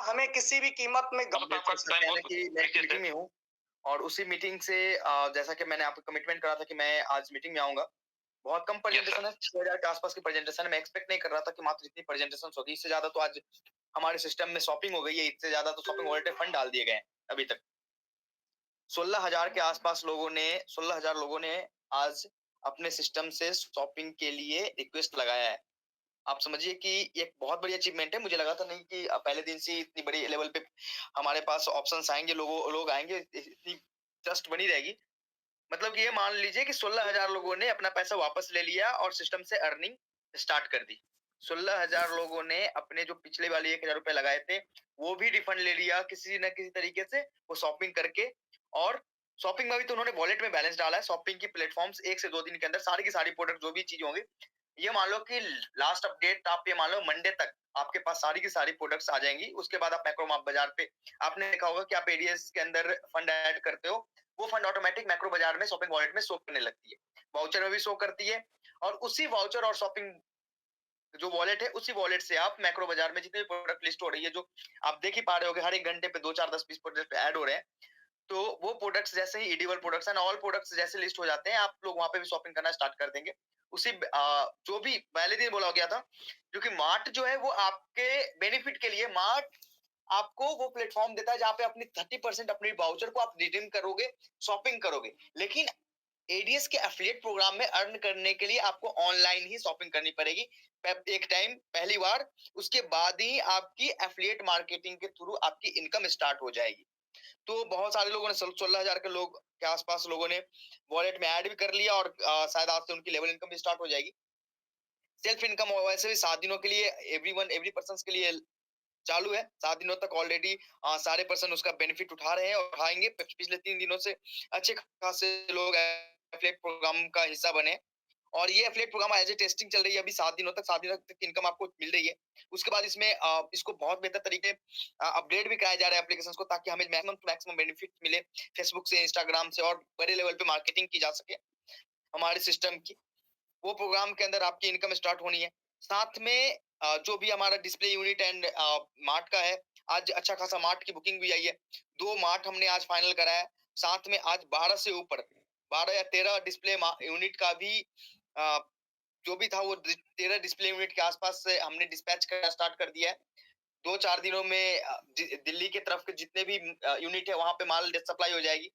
हमें किसी भी कीमत में अब आपका टाइम बहुत कि मैं एक तरीके मीटिंग से में हूँ और उसी मीटिंग से जैसा कि मैंने आपको कमिटमेंट करा था कि मैं आज मीटिंग में आऊँगा। बहुत कम यस प्रेजेंटेशन सर। है, 6000 के आस-पास की प्रेजेंटेशन है। मैं एक्सपेक्ट नहीं कर रहा था कि मात्र इतनी प्रेजेंटेशंस होगी। इससे ज़्यादा तो आज हमारे सिस्टम में शॉपिंग हो गई है, इससे ज़्यादा तो शॉपिंग वॉलेट में फंड डाल दिए गए हैं अभी तक। 16,000 के आस-पास लोगों ने 16,000 लोगों ने आज अपने सिस्टम से शॉपिंग के लिए रिक्वेस्ट लगाया है। आप समझिए कि ये एक बहुत बड़ी अचीवमेंट है। मुझे लगा था नहीं कि पहले दिन से ही इतनी बड़ी लेवल पे हमारे पास ऑप्शंस आएँगे, लोग आएँगे, इतनी ट्रस्ट बनी रहेगी। मतलब कि ये मान लीजिए कि 16,000 लोगों ने अपना पैसा वापस ले लिया और सिस्टम से अर्निंग स्टार्ट कर दी। 16,000 लोगों ने अपने जो पिछले वाले ₹1,000 लगाए थे, वो भी रिफंड ले लिया किसी न किसी तरीके से, वो शॉपिंग करके। और शॉपिंग में भी तो उन्होंने वॉलेट में बैलेंस डाला है। शॉपिंग की प्लेटफ़ॉर्म्स 1 से 2 दिन के अंदर सारी की सारी प्रोडक्ट जो भी चीज़ें होंगी, ये मान लो कि लास्ट अपडेट आप ये मान लो मंडे तक आपके पास सारी की सारी प्रोडक्ट्स आ जाएँगी। उसके बाद आप मैक्रोमार्ट बाज़ार पे आपने देखा होगा कि आप एडीएस के अंदर फंड ऐड करते हो, वो फंड ऑटोमैटिक मैक्रो बाज़ार में शॉपिंग वॉलेट में शो करने लगती है। वाउचर में भी शो करती है और उसी वाउचर और शॉपिंग जो वॉलेट है, उसी वॉलेट से आप मैक्रो बाज़ार में जितनी भी प्रोडक्ट लिस्ट हो रही है, जो आप देख ही पा रहे होगे हर 1 घंटे पे 2, 4, 10, 20 प्रोडक्ट ऐड हो रहे हैं। तो वो प्रोडक्ट्स जैसे ही edible products and all products जैसे लिस्ट हो जाते हैं, आप लोग वहाँ पे भी शॉपिंग करना स्टार्ट कर देंगे। जो भी पहले दिन बोला गया था, क्योंकि मार्ट जो है वो आपके बेनिफिट के लिए मार्ट आपको वो प्लेटफ़ॉर्म देता है जहाँ पे अपनी 30% अपनी वाउचर को आप रिडीम करोगे, शॉपिंग करोगे। लेकिन एडीएस के एफिलिएट प्रोग्राम में अर्न करने के लिए आपको ऑनलाइन ही शॉपिंग करनी पड़ेगी। एक टाइम पहली बार, उसके बाद ही आपकी एफिलिएट मार्केटिंग के थ्रू आपकी इनकम स्टार्ट हो जाएगी। तो बहुत सारे लोगों ने 16,000 के लोग के आसपास लोगों ने वॉलेट में ऐड भी कर लिया और शायद आज से उनकी लेवल इनकम भी स्टार्ट हो जाएगी। सेल्फ इनकम वैसे भी 7 दिनों के लिए एवरी पर्सन्स के लिए चालू है। 7 दिनों तक ऑलरेडी सारे पर्सन उसका बेनिफिट उठा रहे हैं और उठाएँगे। पिछले 3 दिनों से अच्छे खासे लोग एफिलिएट प्रोग्राम का हिस्सा बने और ये affiliate programme as a testing चल रही है अभी 7 दिनों तक इनकम आपको मिल रही है। उसके बाद इसमें इसको बहुत बेहतर तरीके अपग्रेड भी कराया जा रहा है एप्लीकेशंस को, ताकि हमें मैक्सिमम टू मैक्सिमम बेनिफिट मिले फेसबुक से, इंस्टाग्राम से और बड़े लेवल पे मार्केटिंग की जा सके हमारे सिस्टम की। वो प्रोग्राम के अंदर आपकी इनकम स्टार्ट होनी है। साथ में जो भी हमारा डिस्प्ले यूनिट एंड मार्ट का है, आज अच्छा खासा मार्ट की बुकिंग भी आई है। 2 मार्ट हमने आज फाइनल करा है। साथ में आज 12 से ऊपर 12 या 13 डिस्प्ले यूनिट का भी अ, जो भी था वो 13 डिस्प्ले यूनिट के आसपास से हमने डिस्पैच करना स्टार्ट कर दिया है। 2-4 दिनों में दिल्ली की तरफ के जितने भी यूनिट है वहाँ पे माल सप्लाई हो जाएगी।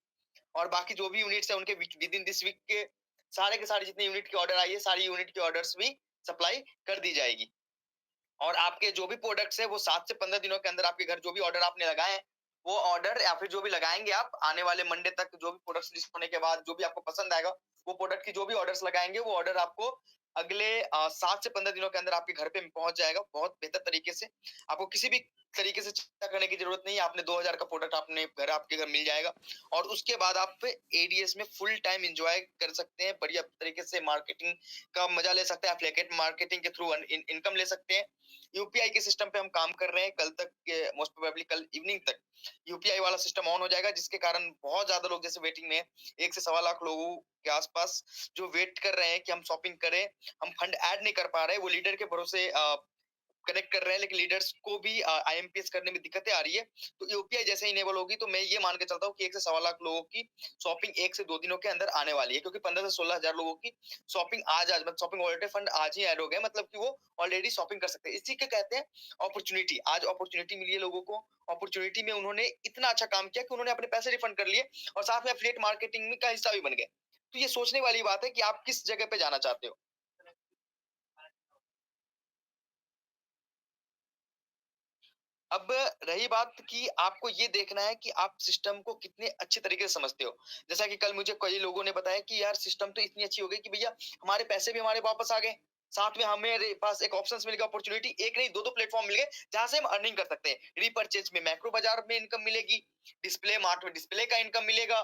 और बाकी जो भी यूनिट्स है उनके विद इन दिस वीक के सारे जितने यूनिट की ऑर्डर आई है, सारी यूनिट की ऑर्डर्स भी सप्लाई कर दी जाएगी। और आपके जो भी प्रोडक्ट्स है वो 7 से 15 दिनों के अंदर आपके घर जो भी ऑर्डर आपने लगाए हैं, वो ऑर्डर या फिर जो भी लगाएँगे आप आने वाले मंडे तक, जो भी प्रोडक्ट्स लिस्ट होने के बाद जो भी आपको पसंद आएगा, वो प्रोडक्ट की जो भी ऑर्डर्स लगाएँगे, वो ऑर्डर आपको अगले 7 से 15 दिनों के अंदर आपके घर पे पहुँच जाएगा, बहुत बेहतर तरीके से। आपको किसी भी तरीके से चिंता करने की ज़रूरत नहीं है। आपने 2000 का प्रोडक्ट आपके घर मिल जाएगा और उसके बाद आप एडीएस में फुल टाइम एन्जॉय कर सकते हैं। बढ़िया तरीके से मार्केटिंग का मज़ा ले सकते हैं। एफिलिएट मार्केटिंग के थ्रू इनकम ले सकते हैं। यूपीआई के सिस्टम पे हम काम कर रहे हैं। कल तक मोस्ट प्रोबेबली कल इवनिंग तक यूपीआई वाला सिस्टम ऑन हो जाएगा, जिसके कारण बहुत ज़्यादा लोग जैसे वेटिंग में हैं। 1 से सवा लाख लोगों के आसपास जो वेट कर रहे हैं कि हम शॉपिंग करें, हम फंड ऐड नहीं कर पा रहे हैं, वो लीडर के भरोसे कनेक्ट कर रहे हैं, लेकिन लीडर्स को भी आईएमपीएस करने में दिक्कतें आ रही है। तो यूपीआई जैसे ही इनेबल होगी तो मैं ये मान के चलता हूँ कि 1 से सवा लाख लोगों की शॉपिंग 1 से 2 दिनों के अंदर आने वाली है, क्योंकि 15 से 16,000 लोगों की शॉपिंग आज मतलब शॉपिंग वॉलेट में फंड आज ही ऐड हो गए, मतलब कि वो ऑलरेडी शॉपिंग कर सकते हैं। इसी को कहते हैं अपॉर्च्युनिटी। आज अपॉर्च्युनिटी मिली है लोगों को। अपॉर्च्युनिटी में उन्होंने इतना अच्छा काम किया कि उन्होंने अपने पैसे रिफंड कर लिए और साथ में एफिलिएट मार्केटिंग में का हिस्सा भी बन गए। तो ये सोचने वाली बात है कि आप किस जगह पे जाना चाहते हो। अब रही बात कि आपको ये देखना है कि आप सिस्टम को कितने अच्छे तरीके से समझते हो। जैसा कि कल मुझे कई लोगों ने बताया कि यार सिस्टम तो इतनी अच्छी हो गई कि भैया हमारे पैसे भी हमारे वापस आ गए। साथ में हमारे पास एक ऑप्शंस मिल गया, अपॉर्च्युनिटी एक नहीं 2-2 प्लेटफॉर्म मिल गए जहाँ से हम अर्निंग कर सकते हैं। रीपरचेज में मैक्रो बाजार में इनकम मिलेगी, डिस्प्ले मार्ट में डिस्प्ले का इनकम मिलेगा,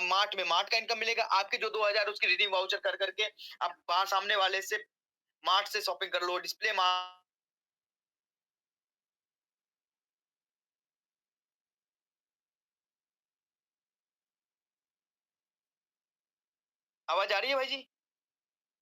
मार्ट में मार्ट का इनकम मिलेगा। आपके जो 2000 उसकी रिडीम वाउचर कर करके आप वहाँ सामने वाले से मार्ट से शॉपिंग कर लो, डिस्प्ले मार्ट। आवाज़ आ रही है भाई जी?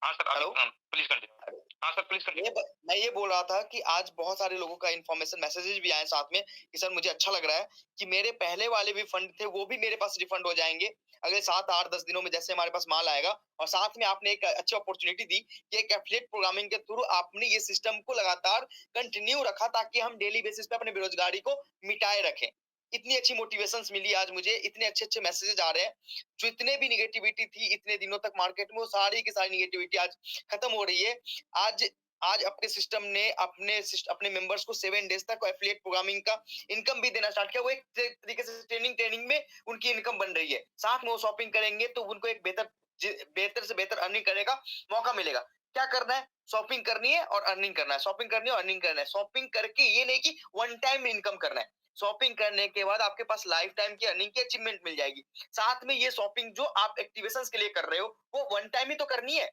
हाँ सर, हेलो? Please continue. हाँ सर, प्लीज़ कंटिन्यू। मैं ये बोल रहा था कि आज बहुत सारे लोगों का इन्फॉर्मेशन मैसेजेस भी आए साथ में कि सर मुझे अच्छा लग रहा है कि मेरे पहले वाले भी फंड थे, वो भी मेरे पास रिफंड हो जाएँगे। अगले 7, 8, 10 दिनों में जैसे हमारे पास माल आएगा और साथ में आपने एक अच्छी अपॉर्च्युनिटी दी कि एक एफिलिएट प्रोग्रामिंग के थ्रू आपने ये सिस्टम को लगातार कंटिन्यू रखा ताकि हम डेली बेसिस पे अपने बेरोज़गारी को मिटाए रखें। इतनी अच्छी मोटिवेशंस मिली आज मुझे, इतने अच्छे-अच्छे मैसेजेस आ रहे हैं। जो इतने भी नेगेटिविटी थी इतने दिनों तक मार्केट में, वो सारी की सारी नेगेटिविटी आज खत्म हो रही है। आज आज अपने सिस्टम ने अपने मेंबर्स को 7 डेज तक एफिलिएट प्रोग्रामिंग का इनकम भी देना स्टार्ट किया। वो एक तरीके से ट्रेनिंग में उनकी इनकम बन रही है। साथ में वो शॉपिंग करेंगे तो उनको एक बेहतर से बेहतर अर्निंग करने का मौका मिलेगा। क्या करना है? शॉपिंग करनी है और अर्निंग करना है। शॉपिंग करनी है और अर्निंग करना है। शॉपिंग करके ये नहीं कि वन टाइम इनकम करना है। शॉपिंग करने के बाद आपके पास लाइफ टाइम की अर्निंग की अचीवमेंट मिल जाएगी। साथ में ये शॉपिंग जो आप एक्टिवेशंस के लिए कर रहे हो, वो वन टाइम ही तो करनी है।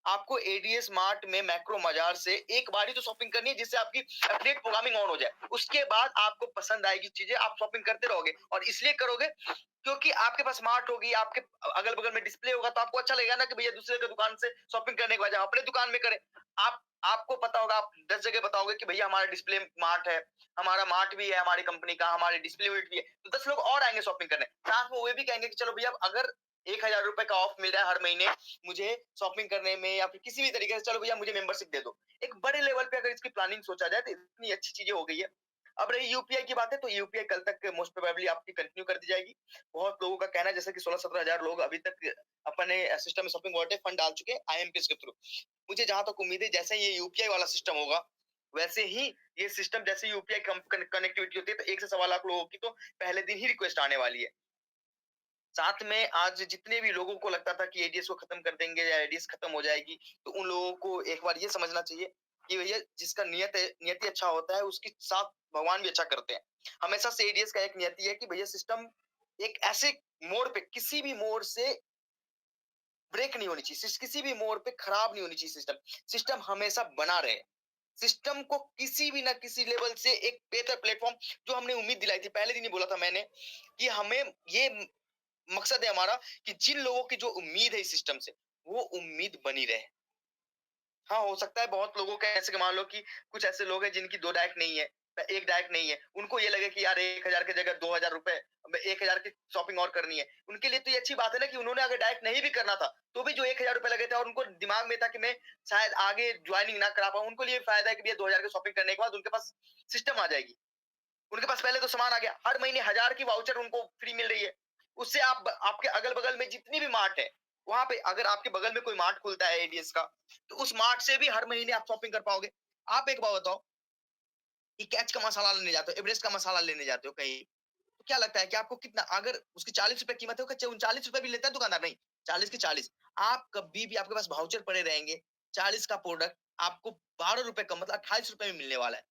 आपको एडीएस मार्ट में मैक्रो बाजार से एक बार ही तो शॉपिंग करनी है जिससे आपकी एफिलिएट प्रोग्रामिंग ऑन हो जाए। उसके बाद आपको पसंद आएगी चीजें, आप शॉपिंग करते रहोगे और इसलिए करोगे क्योंकि आपके पास स्मार्ट होगी, आपके अगल बगल में डिस्प्ले होगा तो आपको अच्छा लगेगा ना कि भैया दूसरे की दुकान से शॉपिंग करने के बजाय अपने दुकान में करें। आपको पता होगा, आप 10 जगह बताओगे कि भैया हमारा डिस्प्ले मार्ट है, हमारा मार्ट भी है हमारी कंपनी का, हमारे डिस्प्ले यूनिट भी है, तो 10 लोग और आएंगे शॉपिंग करने। साथ में वो भी कहेंगे कि चलो भैया अगर 1000 रुपए का ऑफ मिल रहा है हर महीने मुझे शॉपिंग करने में या फिर किसी भी तरीके से, चलो भैया मुझे मेंबरशिप दे दो। एक बड़े लेवल पे अगर इसकी प्लानिंग सोचा जाए तो इतनी अच्छी चीजें हो गई है। अब रही यूपीआई की बात है तो यूपीआई कल तक मोस्ट प्रोबेबली आपकी कंटिन्यू कर दी जाएगी। बहुत लोगों का कहना है जैसे कि 16-17 हजार लोग अभी तक अपने सिस्टम में शॉपिंग वॉलेट फंड डाल चुके हैं आईएमपीएस के थ्रू। मुझे जहां तक उम्मीद है जैसे ये यूपीआई वाला सिस्टम होगा वैसे ही ये सिस्टम, जैसे यूपीआई कनेक्टिविटी होती है तो 1 से 1.25 लाख लोगों की तो पहले दिन ही रिक्वेस्ट आने वाली है। साथ में आज जितने भी लोगों को लगता था कि एडीएस को खत्म कर देंगे या एडीएस खत्म हो जाएगी, तो उन लोगों को एक बार ये समझना चाहिए कि भैया जिसका नियति अच्छा होता है उसके साथ भगवान भी अच्छा करते हैं। हमेशा से एडीएस का एक नियति है कि भैया सिस्टम एक ऐसे मोड़ पे, किसी भी मोड़ से ब्रेक नहीं होनी चाहिए, किसी भी मोड़ पे खराब नहीं होनी चाहिए सिस्टम। सिस्टम हमेशा बना रहे। सिस्टम को किसी भी ना किसी लेवल से एक बेहतर प्लेटफॉर्म, जो हमने उम्मीद दिलाई थी पहले दिन ही बोला था मैंने कि हमें ये मकसद है हमारा कि जिन लोगों की जो उम्मीद है इस सिस्टम से, वो उम्मीद बनी रहे। हाँ, हो सकता है बहुत लोगों का ऐसे, कि मान लो कि कुछ ऐसे लोग हैं जिनकी 2 डायरेक्ट नहीं है, 1 डायरेक्ट नहीं है। उनको ये लगे कि यार 1000 की जगह 2000 रुपए, 1000 की शॉपिंग और करनी है। उनके लिए तो ये अच्छी बात है ना कि उन्होंने अगर डायरेक्ट नहीं भी करना था, तो भी जो 1000 रुपए लगे थे और उनको दिमाग में था कि मैं शायद आगे जॉइनिंग ना करा पाऊँ, उनको लिए फायदा है कि भैया 2000 की शॉपिंग करने के बाद उनके पास सिस्टम आ जाएगी। उनके पास पहले तो सामान आ गया, हर महीने 1000 की वाउचर उनको फ्री मिल रही है। उससे आप आपके अगल-बगल में जितनी भी मार्ट है, वहाँ पे अगर आपके बगल में कोई मार्ट खुलता है एडीएस का, तो उस मार्ट से भी हर महीने आप शॉपिंग कर पाओगे। आप एक बात बताओ कि कैच का मसाला लेने जाते हो, एवरेस्ट का मसाला लेने जाते हो कहीं, तो क्या लगता है कि आपको कितना, अगर उसकी 40 रुपए कीमत है, वो 39 रुपए भी लेता है दुकानदार, नहीं, 40 के 40। आप कभी भी आपके पास वाउचर पड़े रहेंगे, 40 का प्रोडक्ट आपको 12 रुपए कम, मतलब 28 रुपए में मिलने वाला है।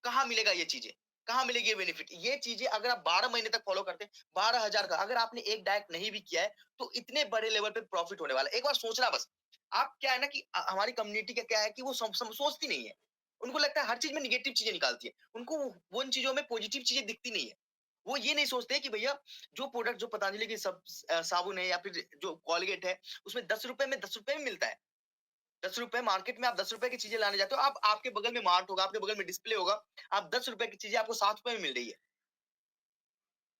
कहाँ मिलेगा ये चीजें? कहाँ मिलेगी ये बेनिफिट? ये चीजें अगर आप 12 महीने तक फॉलो करते हैं, 12,000 का अगर आपने एक डाइट नहीं भी किया है, तो इतने बड़े लेवल पे प्रॉफिट होने वाला है। एक बार सोचना बस। आप क्या है ना कि हमारी कम्युनिटी का क्या है कि वो सोचती नहीं है। उनको लगता है हर चीज में नेगेटिव चीजें निकालती है। उनको वो उन चीजों में पॉजिटिव चीजें दिखती नहीं है। वो ये नहीं सोचते कि भैया जो प्रोडक्ट, जो पतंजलि की साबुन है या फिर जो कोलगेट है, उसमें 10 रुपए में 10 रुपए में मिलता है। 10 रुपए मार्केट में, आप 10 रुपए की चीजें लाने जाते हो, आप आपके बगल में मार्ट होगा, आपके बगल में डिस्प्ले होगा, आप 10 रुपए की चीजें आपको 7 रुपए में मिल रही है।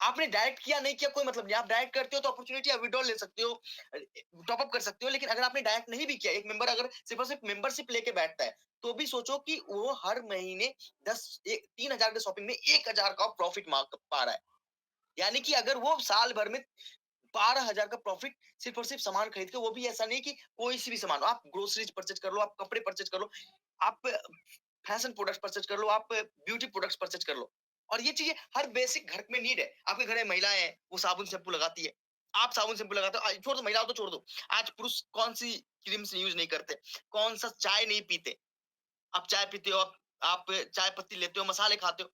आपने डायरेक्ट किया नहीं किया कोई मतलब नहीं, आप डायरेक्ट करते हो तो अपॉर्चुनिटी आप विड्रॉल ले सकते हो, टॉप अप कर सकते हो। लेकिन अगर आपने डायरेक्ट नहीं भी किया, एक मेंबर अगर सिर्फ और सिर्फ मेंबरशिप लेके बैठता है, तो भी सोचो कि वो हर महीने 3000 के शॉपिंग में 1000 का प्रॉफिट पा रहा है। यानी कि अगर वो साल भर में 12,000 का प्रॉफिट सिर्फ और सिर्फ सामान खरीद के, वो भी ऐसा नहीं कि कोई सी भी सामान, आप ग्रोसरीज परचेज कर लो, आप कपड़े परचेज कर लो, आप फैशन प्रोडक्ट्स परचेज कर लो, आप ब्यूटी प्रोडक्ट्स परचेज कर लो। और ये चीजें हर बेसिक घर में नीड है। आपके घर में महिलाएं हैं, वो साबुन शैम्पू लगाती है, आप साबुन शैम्पू लगाते हो, छोड़ दो महिलाओं तो छोड़ दो, आज पुरुष कौन सी क्रीम से यूज नहीं करते, कौन सा चाय नहीं पीते, आप चाय पीते हो, आप चाय पत्ती लेते हो, मसाले खाते हो।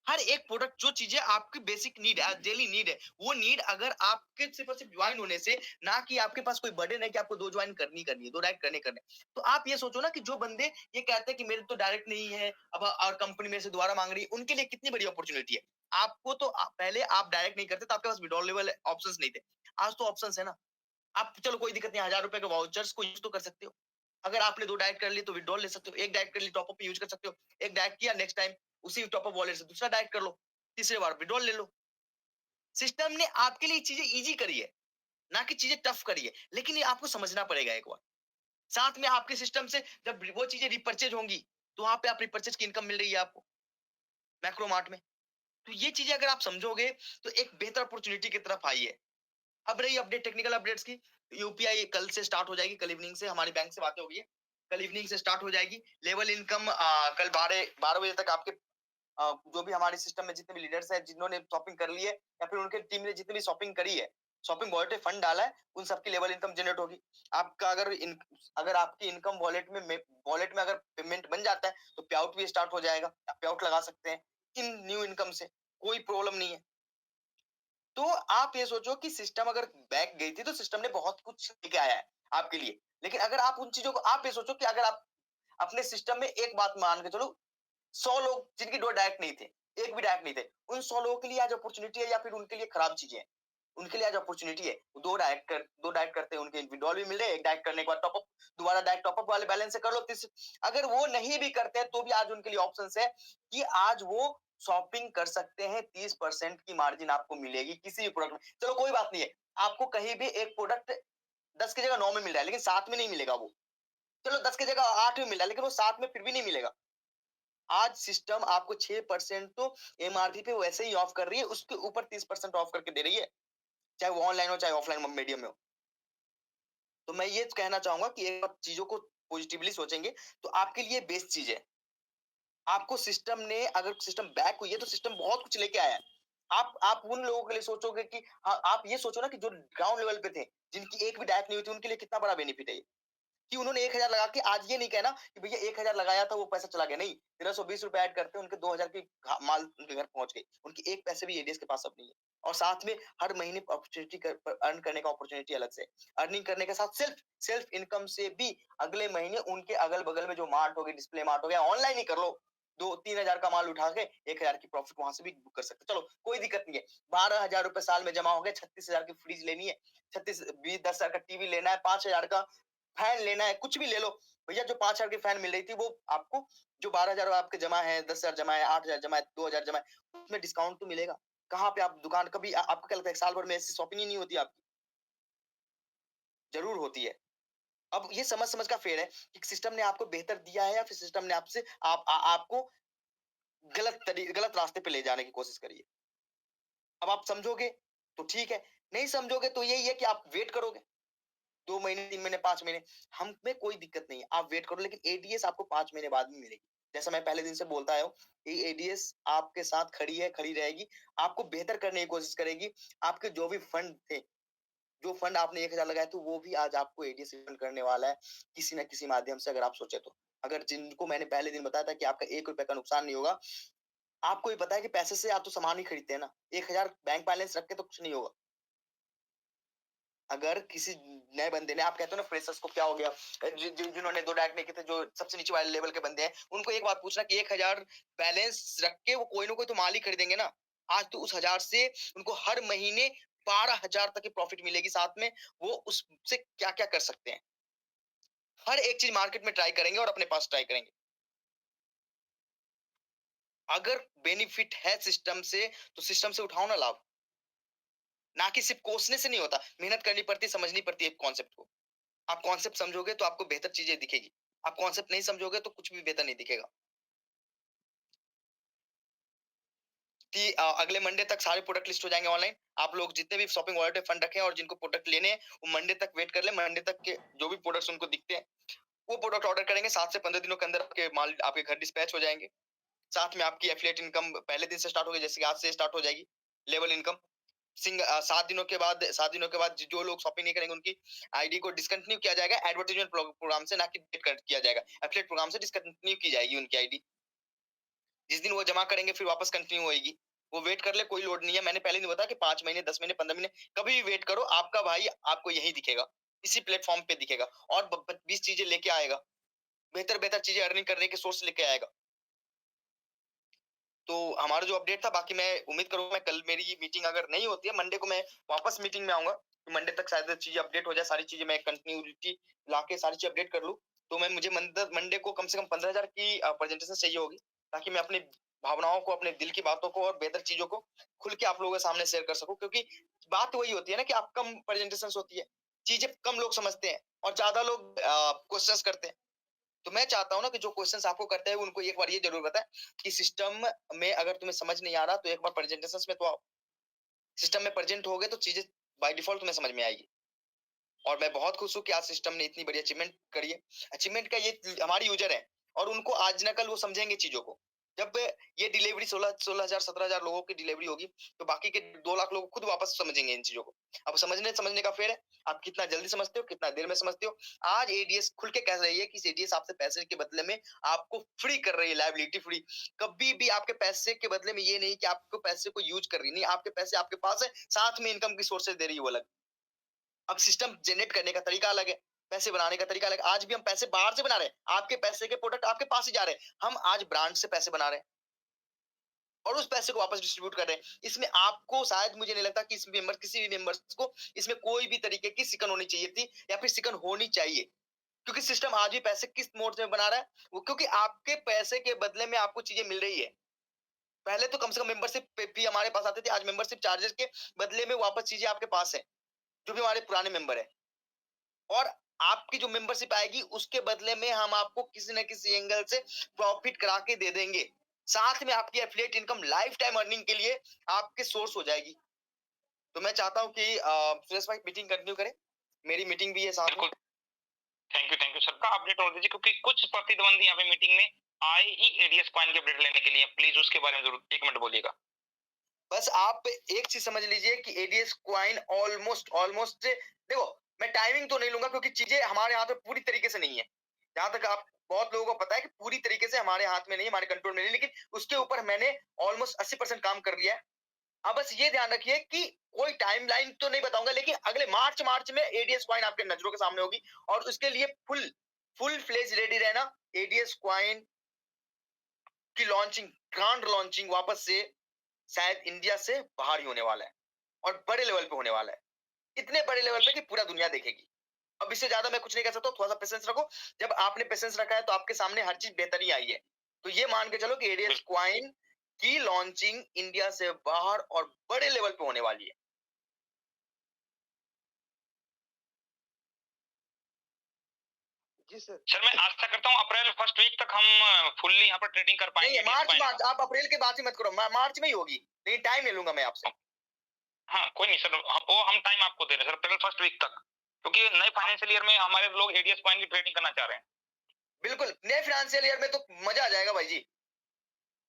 हर एक प्रोडक्ट, जो चीजें आपकी बेसिक नीड है, डेली नीड है, वो नीड अगर आपके सिर्फ और सिर्फ ज्वाइन होने से, ना कि आपके पास कोई बर्डन है कि आपको 2 ज्वाइन करनी है, 2 डायरेक्ट करने तो आप ये सोचो ना कि जो बंदे ये कहते हैं कि मेरे तो डायरेक्ट नहीं है, अब और कंपनी मेरे से दोबारा मांग रही है, उनके लिए कितनी बड़ी अपॉर्चुनिटी है। आपको तो पहले आप डायरेक्ट नहीं करते तो आपके पास विड्रॉलेबल ऑप्शंस नहीं थे। आज तो ऑप्शंस है ना। आप चलो कोई दिक्कत नहीं, 1000 रुपए के वाउचर्स को यूज तो कर सकते हो। अगर आपने 2 डायरेक्ट कर लिए तो विथड्रॉल ले सकते हो, एक डायरेक्ट कर ली टॉप अप यूज कर सकते हो, एक डायरेक्ट किया नेक्स्ट टाइम उसी टॉप अप वॉलेट से दूसरा डायरेक्ट कर लो, तीसरे बार विथड्रॉल ले लो। सिस्टम ने आपके लिए चीजें ईजी करी है, ना कि चीजें टफ करी है, लेकिन ये आपको समझना पड़ेगा एक बार। साथ में आपके सिस्टम से जब वो चीजें रिपर्चेज होंगी, तो वहां पे आप रिपर्चेज की इनकम मिल रही है आपको मैक्रोमार्ट में। तो ये चीजें अगर आप समझोगे तो एक बेहतर अपॉर्चुनिटी की तरफ आई है। अब रही अपडेट टेक्निकल अपडेट्स की, यूपीआई कल से स्टार्ट हो जाएगी, कल इवनिंग से हमारी बैंक से बातें हो गई है, कल इवनिंग से स्टार्ट हो जाएगी। लेवल इनकम कल 12 बजे तक आपके जो भी हमारे सिस्टम में जितने भी लीडर्स हैं जिन्होंने शॉपिंग कर ली है या फिर उनके टीम ने जितनी भी शॉपिंग करी है, शॉपिंग वॉलेट में फंड डाला है, उन सबकी लेवल इनकम जनरेट होगी। आपका अगर आपकी इनकम वॉलेट में अगर पेमेंट बन जाता है तो पे आउट भी स्टार्ट हो जाएगा, आप पे आउट लगा सकते हैं इन न्यू इनकम से, कोई प्रॉब्लम नहीं है। तो आप ये सोचो कि सिस्टम अगर बैक गई थी तो सिस्टम ने बहुत कुछ लेके आया है आपके लिए। लेकिन अगर आप उन चीजों को आप ये सोचो कि अगर आप अपने सिस्टम में एक बात मान के चलो, 100 लोग जिनकी 2 डायरेक्ट नहीं थे, एक भी डायरेक्ट नहीं थे, उन 100 लोगों के लिए आज अपॉर्चुनिटी है या फिर उनके लिए खराब चीजें हैं? उनके लिए आज अपॉर्चुनिटी है। 2 डायरेक्ट करते हैं, उनके विथड्रॉल भी मिल रहे हैं, एक डायरेक्ट करने के बाद टॉप अप, दोबारा डायरेक्ट टॉप अप वाले बैलेंस से कर लो। अगर वो नहीं भी करते हैं तो भी आज उनके लिए ऑप्शंस है कि आज वो शॉपिंग कर सकते हैं, 30% की मार्जिन आपको मिलेगी किसी भी प्रोडक्ट में। चलो कोई बात नहीं है, आपको कहीं भी एक प्रोडक्ट 10 की जगह 9 में मिल रहा है, लेकिन 7 में नहीं मिलेगा वो। चलो 10 की जगह 8 में मिल रहा है, लेकिन वो 7 में फिर भी नहीं मिलेगा। आज सिस्टम आपको 6% तो एमआरपी पे वैसे ही ऑफ कर रही है, उसके ऊपर 30% ऑफ करके दे रही है, चाहे वो ऑनलाइन हो चाहे ऑफलाइन मीडियम में हो। तो मैं ये कहना चाहूंगा कि एक बार चीजों को पॉजिटिवली सोचेंगे तो आपके लिए बेस्ट चीज है। आपको सिस्टम ने अगर सिस्टम बैक हुई है तो सिस्टम बहुत कुछ लेके आया है। आप उन लोगों के लिए सोचोगे कि हाँ, आप ये सोचो ना कि जो ग्राउंड लेवल पे थे, जिनकी एक भी डायरेक्ट नहीं हुई थी, उनके लिए कितना बड़ा बेनिफिट है ये। कि उन्होंने 1000 लगा के आज ये नहीं कहना कि भैया 1000 लगाया था वो पैसा चला गया, नहीं, 1320 रुपए ऐड करते उनके 2000 की माल उनके घर पहुंच गई, उनकी एक पैसे भी एडीएस के पास अब नहीं है। और साथ में हर महीने अपॉर्चुनिटी अर्न करने का अपॉर्चुनिटी अलग से, अर्निंग करने के साथ सेल्फ इनकम से भी अगले महीने उनके अगल बगल में जो मार्ट हो गए, डिस्प्ले मार्ट हो गया, ऑनलाइन ही कर लो, 2-3 हजार का माल उठा के 1000 की प्रॉफिट वहां से भी बुक कर सकते, चलो कोई दिक्कत नहीं है। 12,000 रुपए साल में जमा हो गए, 36,000 की फ्रिज लेनी है, 10,000 का टीवी लेना है, 5,000 का फैन लेना है, कुछ भी ले लो। भैया जो 5,000 की फैन मिल रही थी वो आपको, जो 12,000 आपके जमा है, 10,000 जमा है, 8,000 जमा है, 2,000 जमा है, उसमें डिस्काउंट तो मिलेगा। कहाँ पे आप दुकान कभी आपको क्या लगता है साल भर में ऐसी शॉपिंग ही नहीं होती आपकी? जरूर होती है। अब ये समझ का फेर है कि सिस्टम ने आपको बेहतर दिया है या फिर सिस्टम ने आपसे आपको गलत रास्ते पे ले जाने की कोशिश करी है। अब आप समझोगे तो ठीक है, नहीं समझोगे तो यही है कि आप वेट करोगे 2 महीने, 3 महीने, 5 महीने, हमें कोई दिक्कत नहीं है, आप वेट करो, लेकिन एडीएस आपको 5 महीने बाद में मिलेगी। जैसा मैं पहले दिन से बोलता आया हूँ, ये एडीएस आपके साथ खड़ी है, खड़ी रहेगी, आपको बेहतर करने की कोशिश करेगी। आपके जो भी फंड थे, जो फंड आपने 1000 लगाए थे, वो भी आज आपको एडीएस रिफंड करने वाला है किसी न किसी माध्यम से, अगर आप सोचे तो। अगर जिनको मैंने पहले दिन बताया था कि आपका 1 रुपए का नुकसान नहीं होगा, आपको भी पता है कि पैसे से आप तो सामान ही खरीदते हैं ना, 1000 बैंक बैलेंस रख के तो कुछ नहीं होगा। अगर किसी नए बंदे ने, आप कहते हो ना फ्रेशर्स को क्या हो गया, जिन्होंने 2 डायरेक्ट नहीं किए थे, जो सबसे नीचे वाले लेवल के बंदे हैं, उनको एक बात पूछना कि 1000 बैलेंस रख के वो कोई ना कोई तो माल ही खरीदेंगे ना। आज तो उस 1000 से उनको हर महीने 12,000 तक की प्रॉफिट मिलेगी, साथ में वो उससे क्या क्या कर सकते हैं, हर एक चीज मार्केट में ट्राई करेंगे और अपने पास ट्राई करेंगे। अगर बेनिफिट है सिस्टम से तो सिस्टम से उठाओ ना लाभ, ना कि सिर्फ कोसने से नहीं होता, मेहनत करनी पड़ती है, समझनी पड़ती है कॉन्सेप्ट को। आप कॉन्सेप्ट समझोगे तो आपको बेहतर चीजें दिखेगी, आप कॉन्सेप्ट नहीं समझोगे तो कुछ भी बेहतर नहीं दिखेगा। कि अगले मंडे तक सारे प्रोडक्ट लिस्ट हो जाएंगे ऑनलाइन, आप लोग जितने भी शॉपिंग वॉलेट में फंड रखे हैं और जिनको प्रोडक्ट लेने हैं वो मंडे तक वेट कर ले, मंडे तक के जो भी प्रोडक्ट्स उनको दिखते हैं वो प्रोडक्ट ऑर्डर करेंगे, 7 से 15 दिनों के अंदर आपके माल आपके घर डिस्पैच हो जाएंगे। साथ में आपकी एफिलिएट इनकम पहले दिन से स्टार्ट होगी, जैसे कि आज से स्टार्ट हो जाएगी लेवल इनकम। 7 दिनों के बाद जो लोग शॉपिंग नहीं करेंगे उनकी आईडी को डिसकंटिन्यू किया जाएगा एडवर्टाइजमेंट प्रोग्राम से, ना कि किया जाएगा एफिलिएट प्रोग्राम से डिसकंटिन्यू की जाएगी उनकी आईडी। जिस दिन वो जमा करेंगे फिर वापस कंटिन्यू होएगी। वो वेट कर ले, कोई लोड नहीं है। मैंने पहले नहीं बताया कि 5 महीने, 10 महीने, 15 महीने, कभी भी वेट करो, आपका भाई आपको यही दिखेगा, इसी प्लेटफॉर्म पे दिखेगा और 20 चीजें लेके आएगा, बेहतर बेहतर चीजें अर्निंग करने के सोर्स लेके आएगा। तो हमारा जो अपडेट था, बाकी मैं उम्मीद करूंगा, मैं कल मेरी ये मीटिंग अगर नहीं होती है, मंडे को मैं वापस मीटिंग में आऊंगा, मंडे तक शायद चीजें अपडेट हो जाए, सारी चीजें मैं कंटिन्यूटी लाके सारी चीजें अपडेट कर लूं। तो मैं मुझे मंडे को कम से कम 15,000 की प्रेजेंटेशन चाहिए होगी, ताकि मैं अपनी भावनाओं को, अपने दिल की बातों को और बेहतर चीज़ों को खुल के आप लोगों के सामने शेयर कर सकूँ। क्योंकि बात वही होती है ना कि आप कम प्रेजेंटेशंस होती है, चीज़ें कम लोग समझते हैं और ज़्यादा लोग क्वेश्चन्स करते हैं। तो मैं चाहता हूँ ना कि जो क्वेश्चंस आपको करते हैं उनको एक बार ये ज़रूर बताएँ कि सिस्टम में अगर तुम्हें समझ नहीं आ रहा तो एक बार प्रेजेंटेशंस में तो आओ। सिस्टम में प्रेजेंट होगे तो चीज़ें बाय डिफ़ॉल्ट तुम्हें समझ में आएगी। और मैं बहुत खुश हूँ कि आज सिस्टम ने इतनी बड़ी अचीवमेंट करी है। अचीवमेंट का ये हमारे यूज़र हैं और उनको आज ना कल वो समझेंगे चीज़ों को। जब ये डिलीवरी 16,000 17,000 लोगों की डिलीवरी होगी, तो बाकी के 2 लाख लोग खुद वापस समझेंगे इन चीज़ों को। अब समझने का फेर है, आप कितना जल्दी समझते हो, कितना देर में समझते हो। आज एडीएस खुल के कह रही है कि एडीएस आपसे पैसे के बदले में आपको फ्री कर रही है, लायबिलिटी फ्री। कभी भी आपके पैसे के बदले में ये नहीं कि आपको पैसे को यूज़ कर रही है, नहीं आपके पैसे आपके पास है, साथ में इनकम की सोर्सेज़ दे रही है वो अलग। अब सिस्टम जनरेट करने का तरीका अलग है, पैसे बनाने का तरीका अलग है। आज भी हम पैसे बाहर से बना रहे हैं, आपके पैसे के प्रोडक्ट आपके पास ही जा रहे हैं। हम आज ब्रांड से पैसे बना रहे हैं और उस पैसे को वापस डिस्ट्रीब्यूट कर रहे हैं। इसमें आपको शायद मुझे नहीं लगता कि इस मेंबर किसी भी मेंबर्स को इसमें कोई भी तरीके की सिकन होनी चाहिए थी या फिर सिकन होनी चाहिए। क्योंकि सिस्टम आज भी पैसे किस मोड में बना रहा है, वो क्योंकि आपके पैसे के बदले में आपको चीजें मिल रही है। पहले तो कम से कम मेंबरशिप फी हमारे पास आते थे, आज मेंबरशिप चार्जेस के बदले में वापस चीजें आपके पास है, जो भी हमारे पुराने मेंबर है। और आपकी जो मेंबरशिप आएगी उसके बदले में हम आपको किसी न किसी एंगल से प्रॉफिट करा के दे देंगे। साथ में आपकी affiliate income life time earning के लिए आपके सोर्स हो जाएगी। तो मैं चाहता हूँ कि सुरेश भाई मीटिंग कंटिन्यू करें। मेरी मीटिंग भी है साथ में। थैंक यू सर का अपडेट और दीजिए, क्योंकि कुछ प्रतिद्वंदी यहाँ पे मीटिंग में आए ही एडीएस कॉइन के अपडेट लेने के लिए। प्लीज उसके बारे में जरूर 1 मिनट बोलिएगा। बस आप एक चीज समझ लीजिए कि एडीएस कॉइन ऑलमोस्ट देखो, मैं टाइमिंग तो नहीं लूंगा क्योंकि चीजें हमारे हाथ में पूरी तरीके से नहीं है। जहां तक आप बहुत लोगों को पता है कि पूरी तरीके से हमारे हाथ में नहीं, हमारे कंट्रोल में नहीं, लेकिन उसके ऊपर मैंने ऑलमोस्ट 80% काम कर लिया है। अब बस ये ध्यान रखिए कि कोई टाइमलाइन तो नहीं बताऊंगा, लेकिन अगले मार्च में एडीएस कॉइन आपके नजरों के सामने होगी और उसके लिए फुल फ्लेज रेडी रहना। एडीएस कॉइन की लॉन्चिंग, ग्रांड लॉन्चिंग वापस से शायद इंडिया से बाहर ही होने वाला है और बड़े लेवल पे होने वाला है। इतने बड़े लेवल पे कि पूरा दुनिया देखेगी। अब इससे ज्यादा मैं कुछ नहीं कह सकता, थोड़ा सा पेशेंस रखो। जब आपने पेशेंस रखा है तो आपके सामने हर चीज बेहतर ही आई है। तो ये मान के चलो कि एडीएस कॉइन की लॉन्चिंग इंडिया से बाहर और बड़े लेवल पे होने वाली है। जी सर। सर मैं आशा करता हूँ अप्रैल फर्स्ट वीक तक हम फुल्ली यहाँ पर ट्रेडिंग कर पाएंगे। नहीं, मार्च आप अप्रैल के बाद ही मत करो, मार्च में ही होगी, लेकिन टाइम ले लूंगा मैं आपसे। हाँ कोई नहीं सर, वो हम टाइम आपको दे रहे हैं सर, अप्रैल फर्स्ट वीक तक, क्योंकि नए फाइनेंशियल ईयर में हमारे लोग एडीएस कॉइन की ट्रेडिंग करना चाह रहे हैं। बिल्कुल, नए फाइनेंशियल ईयर में तो मजा आ जाएगा भाई जी।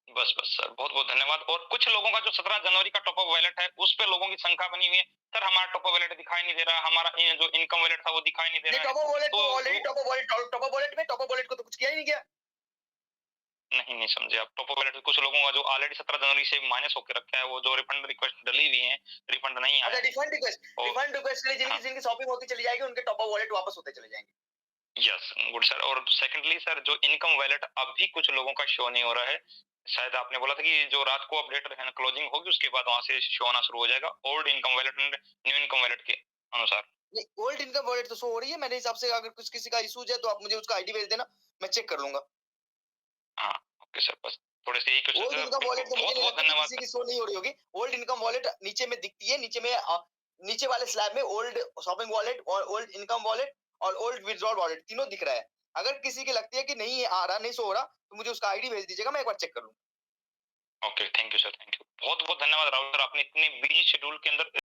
बस सर, बहुत बहुत धन्यवाद। और कुछ लोगों का जो 17 जनवरी का टॉप अप वॉलेट है उस पे लोगों की संख्या बनी हुई है, सर हमारा टॉप अप वॉलेट दिखाई नहीं दे रहा, हमारा जो इनकम वॉलेट था वो दिखाई नहीं दे रहा है। टॉप अप वॉलेट तो ऑलरेडी टॉप अप वॉलेट को तो कुछ किया ही नहीं गया। नहीं समझे आप। टॉप अप वॉलेट कुछ लोगों का जो ऑलरेडी 17 जनवरी से माइनस होकर रखा है, वो जो रिफंड रिक्वेस्ट डली हुई है, रिफंड नहीं आया। अच्छा, रिफंड रिक्वेस्ट के लिए जिनकी शॉपिंग होती चली जाएगी उनके टॉप अप वॉलेट वापस होते चले जाएंगे। Yes good sir. और सेकंडली सर, जो इनकम वॉलेट अभी कुछ लोगों का शो नहीं हो रहा है, शायद आपने बोला था कि जो रात को अपडेट है ना क्लोजिंग होगी उसके बाद वहां से शो होना शुरू हो जाएगा, old income wallet and new income wallet के अनुसार। नहीं, ओल्ड इनकम वॉलेट तो शो हो रही है मेरे हिसाब से। अगर कुछ किसी का इशूज है तो आप मुझे उसका आईडी भेज देना, मैं चेक कर लूंगा। हाँ ओके सर, बस थोड़े से यही क्वेश्चन। ओल्ड इनकम वॉलेट तो मुझे नहीं लगता कि किसी की शो नहीं हो रही होगी। ओल्ड इनकम वॉलेट नीचे में दिखती है, नीचे वाले स्लैब में ओल्ड शॉपिंग वॉलेट और ओल्ड इनकम वॉलेट और ओल्ड विड्रॉल वॉलेट तीनों दिख रहा है। अगर किसी की लगती है कि नहीं आ रहा, नहीं शो हो रहा, तो मुझे उसका आईडी भेज दीजिएगा, मैं एक बार चेक कर लूंगा। Okay thank you sir, thank you. बहुत बहुत धन्यवाद राहुल सर, आपने इतने बिजी शेड्यूल के अंदर